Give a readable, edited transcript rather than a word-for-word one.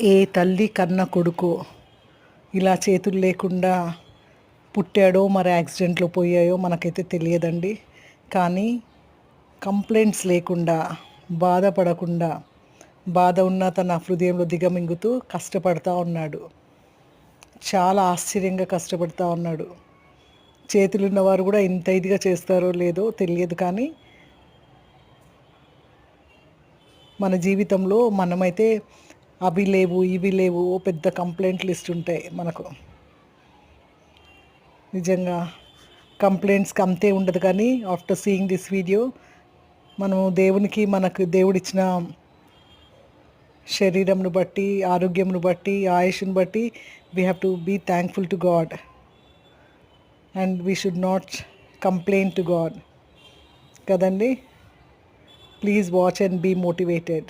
ఏ తల్లి కన్న కొడుకో ఇలా చేతులు లేకుండా పుట్టాడో మరి యాక్సిడెంట్లో పోయాయో మనకైతే తెలియదండి. కానీ కంప్లైంట్స్ లేకుండా, బాధపడకుండా, బాధ ఉన్న తన హృదయంలో దిగమింగుతూ కష్టపడతా ఉన్నాడు. చాలా ఆశ్చర్యంగా కష్టపడతా ఉన్నాడు. చేతులున్నవారు కూడా ఇంత ఇదిగా చేస్తారో లేదో తెలియదు. కానీ మన జీవితంలో మనమైతే అవి లేవు, ఇవి లేవు, పెద్ద కంప్లైంట్ లిస్ట్ ఉంటాయి మనకు. నిజంగా కంప్లైంట్స్కి అంతే ఉండదు. కానీ ఆఫ్టర్ సీయింగ్ దిస్ వీడియో మనము దేవునికి, మనకు దేవుడిచ్చిన శరీరంను బట్టి, ఆరోగ్యంను బట్టి, ఆయుష్ను బట్టి we have to be thankful to God and we should not complaint to God కదండి. Please watch and be motivated.